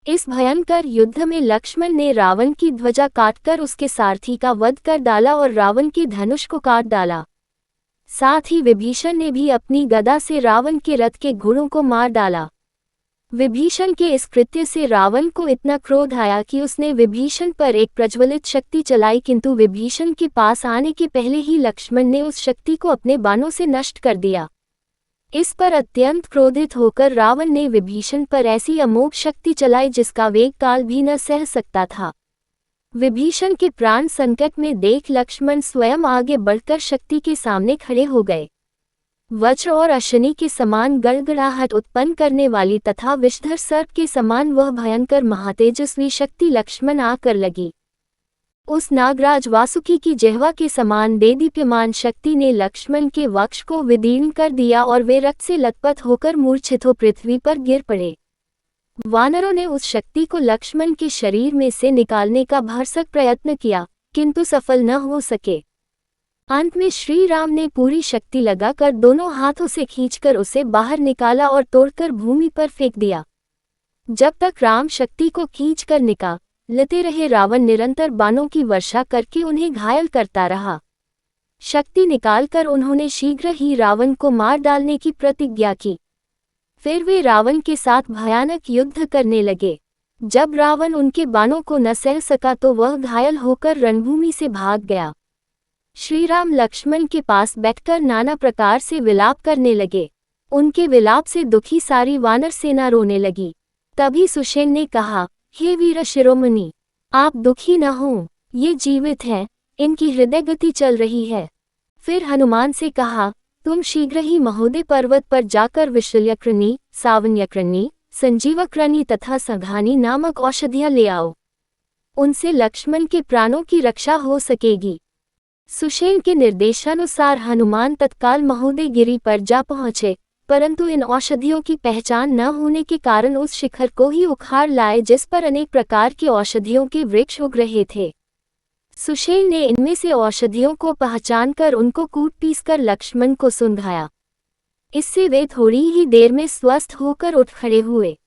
इस भयंकर युद्ध में लक्ष्मण ने रावण की ध्वजा काटकर उसके सारथी का वध कर डाला और रावण के धनुष को काट डाला। साथ ही विभीषण ने भी अपनी गदा से रावण के रथ के घोड़ों को मार डाला। विभीषण के इस कृत्य से रावण को इतना क्रोध आया कि उसने विभीषण पर एक प्रज्वलित शक्ति चलाई, किंतु विभीषण के पास आने के पहले ही लक्ष्मण ने उस शक्ति को अपने बाणों से नष्ट कर दिया। इस पर अत्यंत क्रोधित होकर रावण ने विभीषण पर ऐसी अमोघ शक्ति चलाई जिसका वेग काल भी न सह सकता था। विभीषण के प्राण संकट में देख लक्ष्मण स्वयं आगे बढ़कर शक्ति के सामने खड़े हो गए। वज्र और अश्विनी के समान गड़गड़ाहट उत्पन्न करने वाली तथा विषधर सर्प के समान वह भयंकर महातेजस्वी शक्ति लक्ष्मण आकर लगी। उस नागराज वासुकी की जिह्वा के समान देदीप्यमान शक्ति ने लक्ष्मण के वक्ष को विदीर्ण कर दिया और वे रक्त से लथपथ होकर मूर्छित हो पृथ्वी पर गिर पड़े। वानरों ने उस शक्ति को लक्ष्मण के शरीर में से निकालने का भरसक प्रयत्न किया, किंतु सफल न हो सके। अंत में श्री राम ने पूरी शक्ति लगाकर दोनों हाथों से खींचकर उसे बाहर निकाला और तोड़कर भूमि पर फेंक दिया। जब तक राम शक्ति को खींचकर निकालते रहे, रावण निरंतर बाणों की वर्षा करके उन्हें घायल करता रहा। शक्ति निकालकर उन्होंने शीघ्र ही रावण को मार डालने की प्रतिज्ञा की। फिर वे रावण के साथ भयानक युद्ध करने लगे। जब रावण उनके बाणों को न सह सका तो वह घायल होकर रणभूमि से भाग गया। श्री राम लक्ष्मण के पास बैठकर नाना प्रकार से विलाप करने लगे। उनके विलाप से दुखी सारी वानर सेना रोने लगी। तभी सुषेण ने कहा, हे वीर शिरोमणि, आप दुखी न हों, ये जीवित हैं, इनकी हृदय गति चल रही है। फिर हनुमान से कहा, तुम शीघ्र ही महोदय पर्वत पर जाकर विशल्यकृणी, सावन्यकृणी, संजीवकृणी तथा संघानी नामक औषधियां ले आओ। उनसे लक्ष्मण के प्राणों की रक्षा हो सकेगी। सुषेण के निर्देशानुसार हनुमान तत्काल महोदय गिरी पर जा पहुंचे, परंतु इन औषधियों की पहचान न होने के कारण उस शिखर को ही उखाड़ लाए जिस पर अनेक प्रकार की औषधियों के वृक्ष उग रहे थे। सुषेण ने इनमें से औषधियों को पहचानकर उनको कूट पीस कर लक्ष्मण को सुंघाया। इससे वे थोड़ी ही देर में स्वस्थ होकर उठ खड़े हुए।